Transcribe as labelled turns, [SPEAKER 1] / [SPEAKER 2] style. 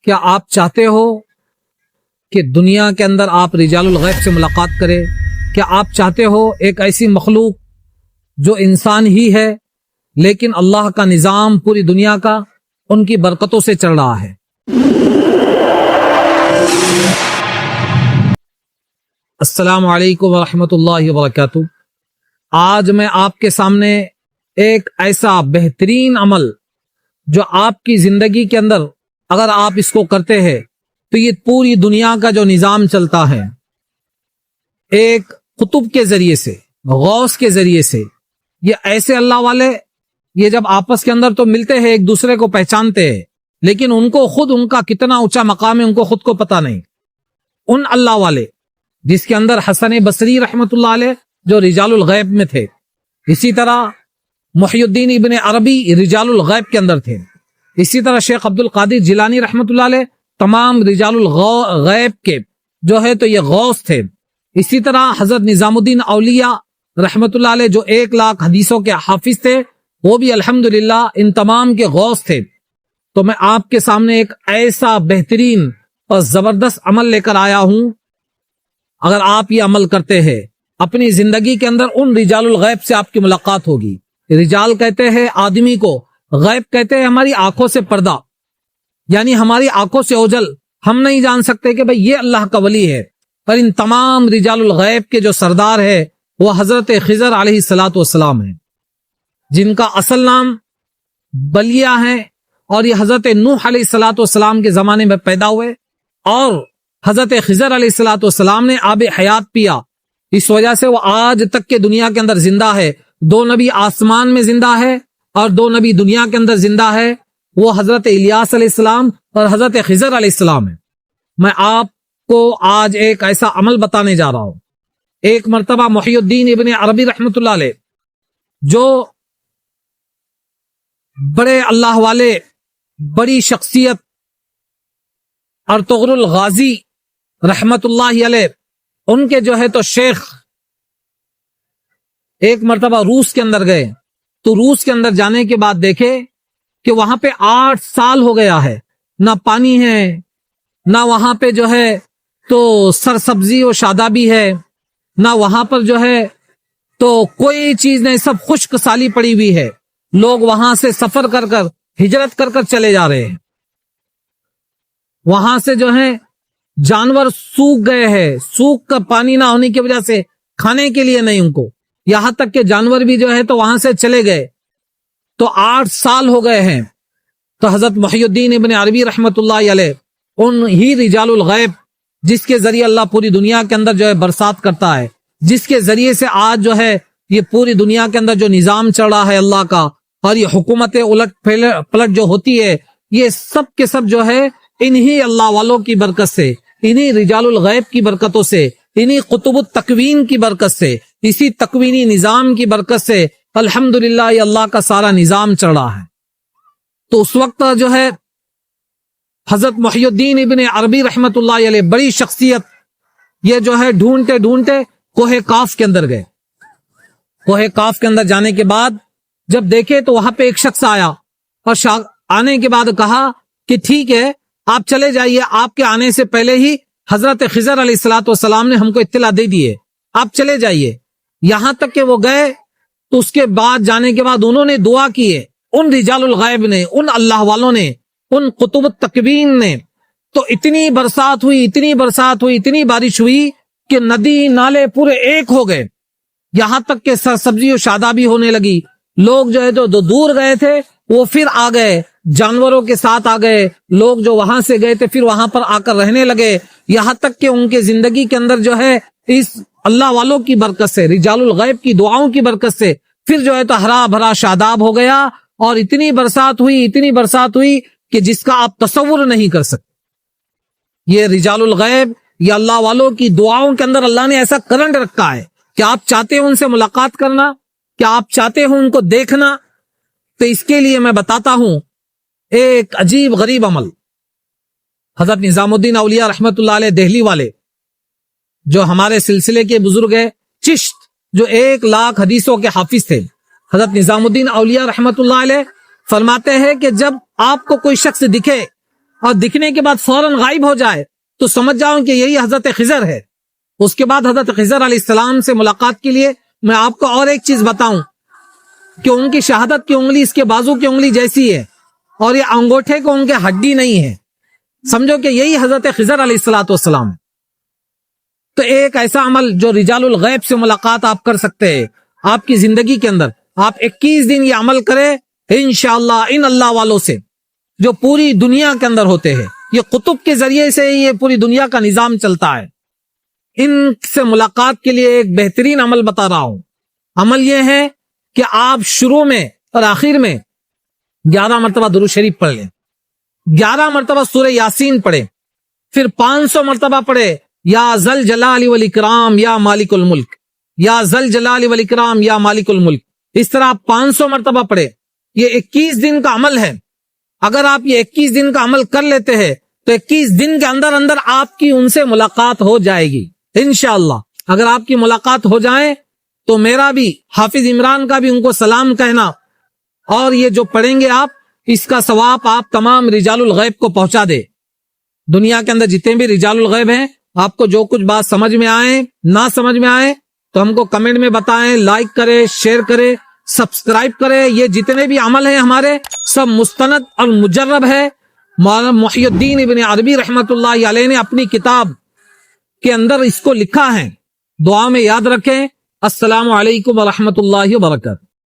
[SPEAKER 1] کیا آپ چاہتے ہو کہ دنیا کے اندر آپ رجال الغیب سے ملاقات کریں؟ کیا آپ چاہتے ہو ایک ایسی مخلوق جو انسان ہی ہے لیکن اللہ کا نظام پوری دنیا کا ان کی برکتوں سے چل رہا ہے؟ السلام علیکم ورحمۃ اللہ وبرکاتہ۔ آج میں آپ کے سامنے ایک ایسا بہترین عمل جو آپ کی زندگی کے اندر اگر آپ اس کو کرتے ہیں تو یہ پوری دنیا کا جو نظام چلتا ہے، ایک قطب کے ذریعے سے، غوث کے ذریعے سے، یہ ایسے اللہ والے یہ جب آپس کے اندر تو ملتے ہیں، ایک دوسرے کو پہچانتے ہیں، لیکن ان کو خود ان کا کتنا اونچا مقام ہے ان کو خود کو پتہ نہیں۔ ان اللہ والے جس کے اندر حسن بصری رحمت اللہ علیہ جو رجال الغیب میں تھے، اسی طرح محی الدین ابن عربی رجال الغیب کے اندر تھے، اسی طرح شیخ عبد القادر جیلانی رحمت اللہ علیہ تمام رجال الغیب کے جو ہے تو یہ غوث تھے، اسی طرح حضرت نظام الدین اولیاء رحمت اللہ علیہ جو 1,00,000 حدیثوں کے حافظ تھے، وہ بھی الحمدللہ ان تمام کے غوث تھے۔ تو میں آپ کے سامنے ایک ایسا بہترین اور زبردست عمل لے کر آیا ہوں، اگر آپ یہ عمل کرتے ہیں اپنی زندگی کے اندر ان رجال الغیب سے آپ کی ملاقات ہوگی۔ رجال کہتے ہیں آدمی کو، غیب کہتے ہیں ہماری آنکھوں سے پردہ، یعنی ہماری آنکھوں سے اوجھل، ہم نہیں جان سکتے کہ بھئی یہ اللہ کا ولی ہے، پر ان تمام رجال الغیب کے جو سردار ہے وہ حضرت خضر علیہ الصلوۃ والسلام ہیں، جن کا اصل نام بلیہ ہے، اور یہ حضرت نوح علیہ الصلوۃ والسلام کے زمانے میں پیدا ہوئے، اور حضرت خضر علیہ الصلوۃ والسلام نے آب حیات پیا، اس وجہ سے وہ آج تک کے دنیا کے اندر زندہ ہے۔ 2 نبی آسمان میں زندہ ہے اور 2 نبی دنیا کے اندر زندہ ہے، وہ حضرت الیاس علیہ السلام اور حضرت خضر علیہ السلام ہے۔ میں آپ کو آج ایک ایسا عمل بتانے جا رہا ہوں۔ ایک مرتبہ محی الدین ابن عربی رحمت اللہ علیہ جو بڑے اللہ والے، بڑی شخصیت، ارطغرل الغازی رحمت اللہ علیہ، ان کے جو ہے تو شیخ ایک مرتبہ روس کے اندر گئے، تو روس کے اندر جانے کے بعد دیکھے کہ وہاں پہ 8 سال ہو گیا ہے، نہ پانی ہے، نہ وہاں پہ جو ہے تو سرسبزی و شادابی ہے، نہ وہاں پر جو ہے تو کوئی چیز نہیں، سب خشک سالی پڑی ہوئی ہے۔ لوگ وہاں سے سفر کر کر، ہجرت کر کر چلے جا رہے ہیں، وہاں سے جو ہے جانور سوکھ گئے ہیں، سوکھ کا پانی نہ ہونے کی وجہ سے کھانے کے لیے نہیں ان کو، یہاں تک کہ جانور بھی جو ہے تو وہاں سے چلے گئے، تو 8 سال ہو گئے ہیں۔ تو حضرت محی الدین ابن عربی رحمت اللہ علیہ، ان ہی رجال الغیب جس کے ذریعے اللہ پوری دنیا کے اندر جو ہے برسات کرتا ہے، جس کے ذریعے سے آج جو ہے یہ پوری دنیا کے اندر جو نظام چل رہا ہے اللہ کا، اور یہ حکومت الٹ پلٹ جو ہوتی ہے، یہ سب کے سب جو ہے انہی اللہ والوں کی برکت سے، انہی رجال الغیب کی برکتوں سے، انہی قطب التکوین کی برکت سے، اسی تکوینی نظام کی برکت سے الحمدللہ یہ اللہ کا سارا نظام چل رہا ہے۔ تو اس وقت جو ہے حضرت محی الدین ابن عربی رحمت اللہ علیہ بڑی شخصیت، یہ جو ہے ڈھونڈتے ڈھونڈتے کوہ کاف کے اندر گئے۔ کوہ کاف کے اندر جانے کے بعد جب دیکھے تو وہاں پہ ایک شخص آیا، اور آنے کے بعد کہا کہ ٹھیک ہے آپ چلے جائیے، آپ کے آنے سے پہلے ہی حضرت خضر علیہ الصلوۃ والسلام نے ہم کو اطلاع دے دی ہے، آپ چلے جائیے۔ یہاں تک کہ وہ گئے تو اس کے بعد جانے کے بعد انہوں نے دعا کی ہے، ان رجال الغیب نے، ان اللہ والوں نے، ان قطب التکوین نے، تو اتنی برسات ہوئی، اتنی برسات ہوئی، اتنی بارش ہوئی کہ ندی نالے پورے ایک ہو گئے، یہاں تک کہ سبزی و شادابی ہونے لگی۔ لوگ جو ہے جو دور گئے تھے وہ پھر آ گئے، جانوروں کے ساتھ آ گئے، لوگ جو وہاں سے گئے تھے پھر وہاں پر آ کر رہنے لگے، یہاں تک کہ ان کے زندگی کے اندر جو ہے اس اللہ والوں کی برکت سے، رجال الغیب کی دعاؤں کی برکت سے پھر جو ہے تو ہرا بھرا شاداب ہو گیا، اور اتنی برسات ہوئی، اتنی برسات ہوئی کہ جس کا آپ تصور نہیں کر سکتے۔ یہ رجال الغیب، یہ اللہ والوں کی دعاؤں کے اندر اللہ نے ایسا کرنٹ رکھا ہے کہ آپ چاہتے ہو ان سے ملاقات کرنا، کیا آپ چاہتے ہو ان کو دیکھنا، تو اس کے لیے میں بتاتا ہوں ایک عجیب غریب عمل۔ حضرت نظام الدین اولیاء رحمت اللہ علیہ دہلی والے جو ہمارے سلسلے کے بزرگ ہیں، چشت جو 1,00,000 حدیثوں کے حافظ تھے، حضرت نظام الدین اولیاء رحمت اللہ علیہ فرماتے ہیں کہ جب آپ کو کوئی شخص دکھے اور دکھنے کے بعد فوراً غائب ہو جائے تو سمجھ جاؤں کہ یہی حضرت خضر ہے۔ اس کے بعد حضرت خضر علیہ السلام سے ملاقات کے لیے میں آپ کو اور ایک چیز بتاؤں کہ ان کی شہادت کی انگلی اس کے بازو کی انگلی جیسی ہے، اور یہ انگوٹھے کو ان کے ہڈی نہیں ہے، سمجھو کہ یہی حضرت خضر علیہ الصلوۃ والسلام۔ تو ایک ایسا عمل جو رجال الغیب سے ملاقات آپ کر سکتے ہیں آپ کی زندگی کے اندر، آپ 21 دن یہ عمل کریں انشاءاللہ ان اللہ والوں سے جو پوری دنیا کے اندر ہوتے ہیں، یہ قطب کے ذریعے سے یہ پوری دنیا کا نظام چلتا ہے، ان سے ملاقات کے لیے ایک بہترین عمل بتا رہا ہوں۔ عمل یہ ہے کہ آپ شروع میں اور آخر میں 11 مرتبہ درود شریف پڑھ لیں، 11 مرتبہ سورہ یاسین پڑھیں، پھر 500 مرتبہ پڑھے یا ذل جلال والاکرام یا مالک الملک، یا ذل جلال والاکرام یا مالک الملک، اس طرح آپ 500 مرتبہ پڑھے۔ یہ 21 دن کا عمل ہے، اگر آپ یہ 21 دن کا عمل کر لیتے ہیں تو 21 دن کے اندر اندر آپ کی ان سے ملاقات ہو جائے گی انشاءاللہ۔ اگر آپ کی ملاقات ہو جائے تو میرا بھی حافظ عمران کا بھی ان کو سلام کہنا، اور یہ جو پڑھیں گے آپ اس کا ثواب آپ تمام رجال الغیب کو پہنچا دے۔ دنیا کے اندر جتنے بھی رجال الغیب ہیں، آپ کو جو کچھ بات سمجھ میں آئے نہ سمجھ میں آئے تو ہم کو کمنٹ میں بتائیں، لائک کرے، شیئر کرے، سبسکرائب کرے۔ یہ جتنے بھی عمل ہیں ہمارے سب مستند اور مجرب ہے۔ مولانا محی الدین ابن عربی رحمت اللہ علیہ نے اپنی کتاب کے اندر اس کو لکھا ہے۔ دعا میں یاد رکھیں۔ السلام علیکم ورحمۃ اللہ وبرکاتہ۔